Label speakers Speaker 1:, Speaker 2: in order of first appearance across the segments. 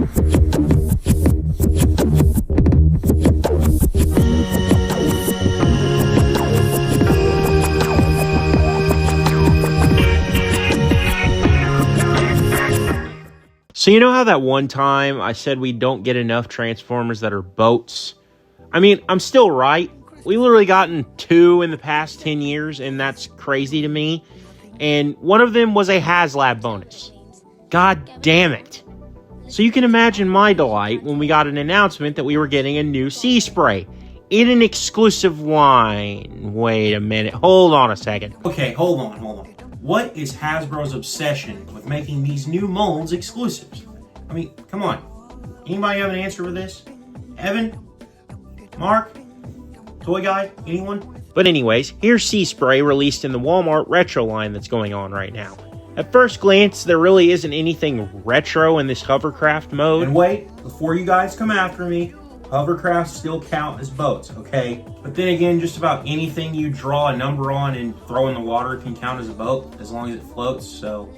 Speaker 1: So you know how that one time I said we don't get enough Transformers that are boats? I mean, I'm still right. We literally gotten 2 in the past 10 years, and that's crazy to me. And one of them was a HasLab bonus. God damn it. So you can imagine my delight when we got an announcement that we were getting a new SEASPRAY in an exclusive line. Wait a minute. Hold on a second.
Speaker 2: Okay, hold on. What is Hasbro's obsession with making these new molds exclusives? I mean, come on. Anybody have an answer for this? Evan? Mark? Toy Guy? Anyone?
Speaker 1: But anyways, here's SEASPRAY released in the Walmart retro line that's going on right now. At first glance, there really isn't anything retro in this hovercraft mode.
Speaker 2: And wait, before you guys come after me, hovercrafts still count as boats, okay? But then again, just about anything you draw a number on and throw in the water can count as a boat, as long as it floats, so...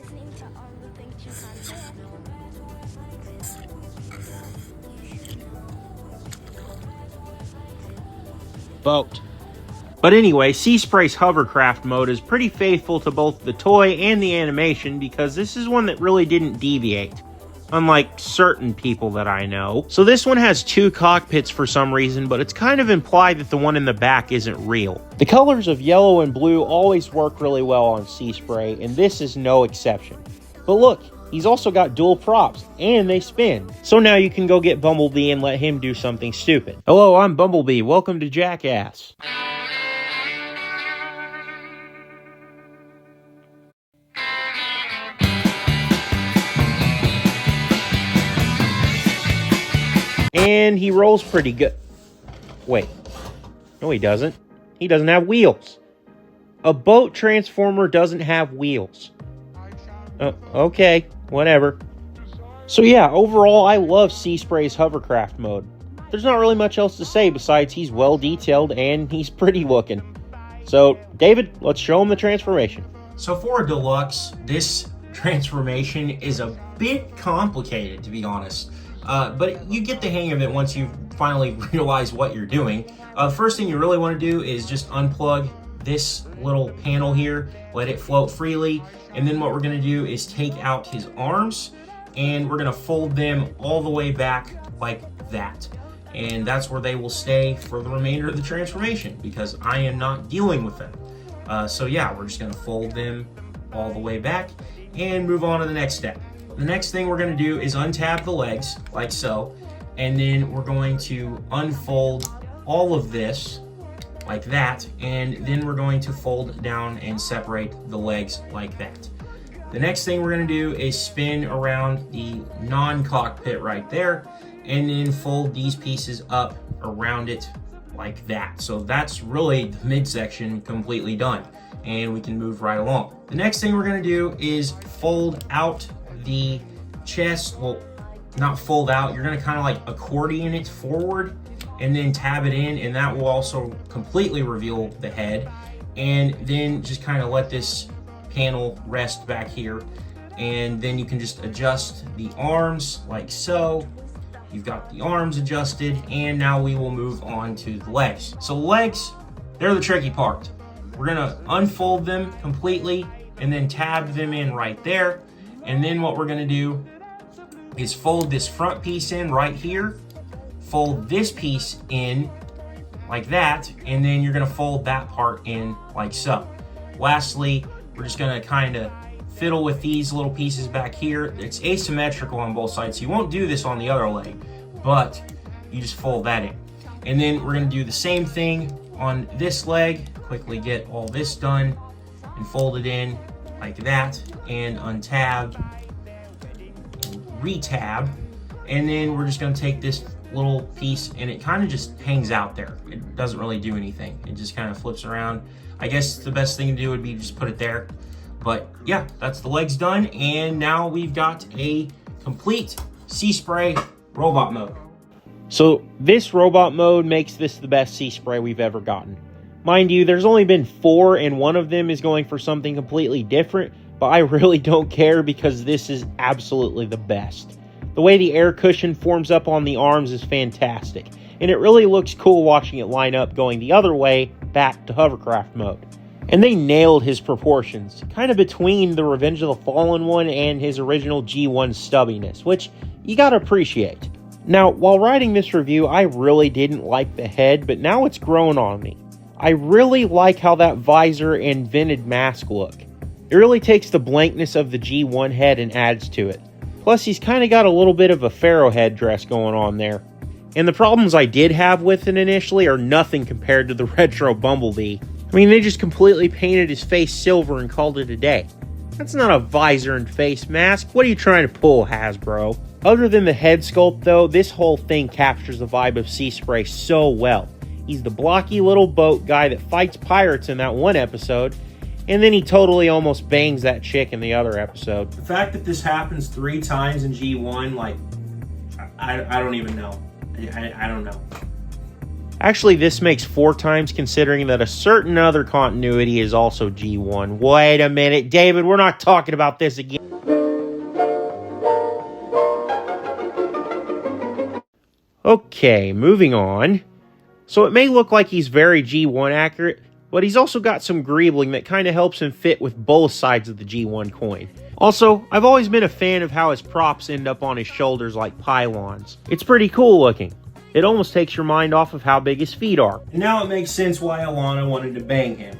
Speaker 1: Boat. But anyway, SEASPRAY's hovercraft mode is pretty faithful to both the toy and the animation because this is one that really didn't deviate, unlike certain people that I know. So this one has 2 cockpits for some reason, but it's kind of implied that the one in the back isn't real. The colors of yellow and blue always work really well on SEASPRAY, and this is no exception. But look, he's also got dual props, and they spin. So now you can go get Bumblebee and let him do something stupid. Hello, I'm Bumblebee. Welcome to Jackass. And he rolls pretty good. Wait. No, he doesn't. He doesn't have wheels. A boat transformer doesn't have wheels. Okay, whatever. So yeah, overall, I love SEASPRAY's hovercraft mode. There's not really much else to say besides he's well detailed and he's pretty looking. So, David, let's show him the transformation.
Speaker 2: So for a deluxe, this transformation is a bit complicated, to be honest. But you get the hang of it once you finally realize what you're doing. First thing you really want to do is just unplug this little panel here, let it float freely, and then what we're going to do is take out his arms, and we're going to fold them all the way back like that. And that's where they will stay for the remainder of the transformation, because I am not dealing with them. So yeah, we're just going to fold them all the way back, and move on to the next step. The next thing we're going to do is untab the legs, like so, and then we're going to unfold all of this, like that, and then we're going to fold down and separate the legs like that. The next thing we're going to do is spin around the non-cockpit right there, and then fold these pieces up around it like that. So that's really the midsection completely done, and we can move right along. The next thing we're going to do is fold out the chest. Well, not fold out, you're going to kind of like accordion it forward and then tab it in, and that will also completely reveal the head. And then just kind of let this panel rest back here, and then you can just adjust the arms like so. You've got the arms adjusted, and now we will move on to the legs. So legs, they're the tricky part. We're gonna unfold them completely and then tab them in right there. And then what we're gonna do is fold this front piece in right here, fold this piece in like that, and then you're gonna fold that part in like so. Lastly, we're just gonna kind of fiddle with these little pieces back here. It's asymmetrical on both sides, so you won't do this on the other leg, but you just fold that in. And then we're gonna do the same thing on this leg. Quickly get all this done and fold it in like that, and untab, and retab, and then we're just going to take this little piece, and it kind of just hangs out there. It doesn't really do anything. It just kind of flips around. I guess the best thing to do would be just put it there. But yeah, that's the legs done, and now we've got a complete SEASPRAY robot mode.
Speaker 1: So this robot mode makes this the best SEASPRAY we've ever gotten. Mind you, there's only been 4, and one of them is going for something completely different, but I really don't care because this is absolutely the best. The way the air cushion forms up on the arms is fantastic, and it really looks cool watching it line up going the other way back to hovercraft mode. And they nailed his proportions, kind of between the Revenge of the Fallen one and his original G1 stubbiness, which you gotta appreciate. Now, while writing this review, I really didn't like the head, but now it's grown on me. I really like how that visor and vented mask look. It really takes the blankness of the G1 head and adds to it. Plus, he's kind of got a little bit of a pharaoh headdress going on there. And the problems I did have with it initially are nothing compared to the retro Bumblebee. I mean, they just completely painted his face silver and called it a day. That's not a visor and face mask. What are you trying to pull, Hasbro? Other than the head sculpt, though, this whole thing captures the vibe of SEASPRAY so well. He's the blocky little boat guy that fights pirates in that one episode, and then he totally almost bangs that chick in the other episode.
Speaker 2: The fact that this happens 3 times in G1, like, I don't even know. I don't know.
Speaker 1: Actually, this makes 4 times considering that a certain other continuity is also G1. Wait a minute, David, we're not talking about this again. Okay, moving on. So it may look like he's very G1 accurate, but he's also got some greebling that kind of helps him fit with both sides of the G1 coin. Also, I've always been a fan of how his props end up on his shoulders like pylons. It's pretty cool looking. It almost takes your mind off of how big his feet are.
Speaker 2: And now it makes sense why Alana wanted to bang him.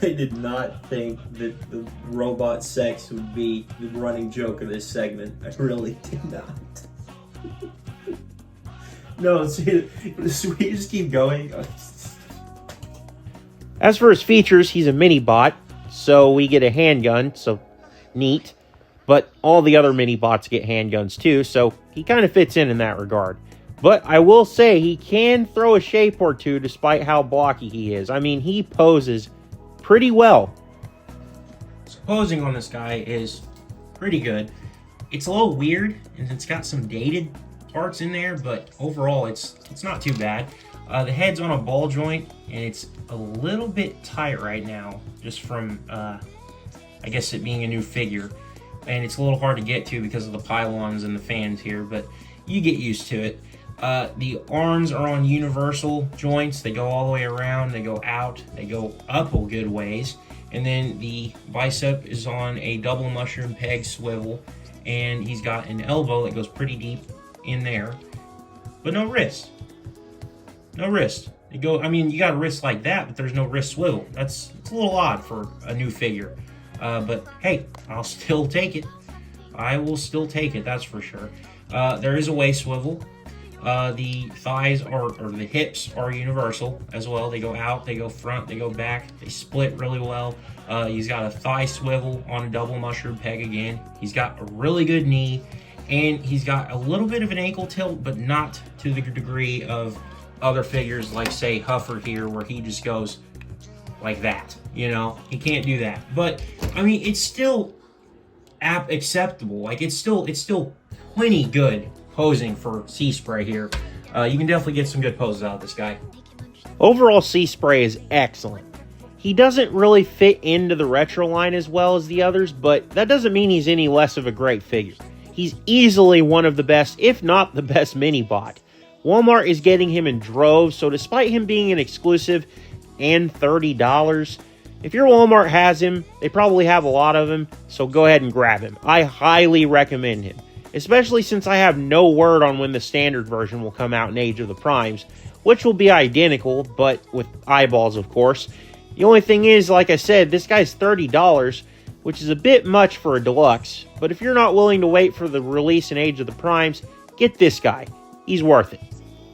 Speaker 2: I did not think that the robot sex would be the running joke of this segment. I really did not. No, see, we just keep going.
Speaker 1: As for his features, he's a mini-bot, so we get a handgun, so neat. But all the other mini-bots get handguns too, so he kind of fits in that regard. But I will say he can throw a shape or two despite how blocky he is. I mean, he poses pretty well.
Speaker 2: So posing on this guy is pretty good. It's a little weird, and it's got some dated parts in there, but overall it's not too bad. The head's on a ball joint, and it's a little bit tight right now, just from, I guess, it being a new figure. And it's a little hard to get to because of the pylons and the fans here, but you get used to it. The arms are on universal joints. They go all the way around, they go out, they go up a good ways. And then the bicep is on a double mushroom peg swivel, and he's got an elbow that goes pretty deep in there, but no wrist. No wrist. I mean, you got a wrist like that, but there's no wrist swivel. It's a little odd for a new figure. But hey, I'll still take it. I will still take it, that's for sure. There is a waist swivel. The thighs or the hips are universal as well. They go out, they go front, they go back. They split really well. He's got a thigh swivel on a double mushroom peg again. He's got a really good knee, and he's got a little bit of an ankle tilt, but not to the degree of other figures like, say, Huffer here, where he just goes like that. You know, he can't do that. But I mean, it's still acceptable. Like, it's still plenty good posing for SEASPRAY here. You can definitely get some good poses out of this guy.
Speaker 1: Overall, SEASPRAY is excellent. He doesn't really fit into the retro line as well as the others, but that doesn't mean he's any less of a great figure. He's easily one of the best, if not the best, mini-bot. Walmart is getting him in droves, so despite him being an exclusive and $30, if your Walmart has him, they probably have a lot of him, so go ahead and grab him. I highly recommend him, especially since I have no word on when the standard version will come out in Age of the Primes, which will be identical, but with eyeballs, of course. The only thing is, like I said, this guy's $30, which is a bit much for a deluxe, but if you're not willing to wait for the release in Age of the Primes, get this guy. He's worth it.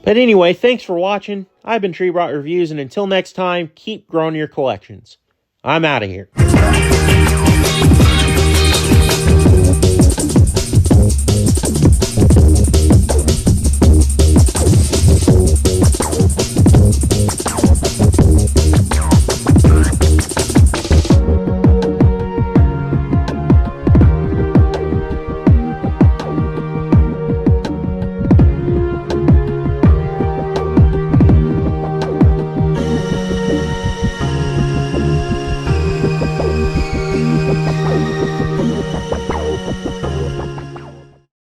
Speaker 1: But anyway, thanks for watching. I've been TreeBrot Reviews, and until next time, keep growing your collections. I'm out of here.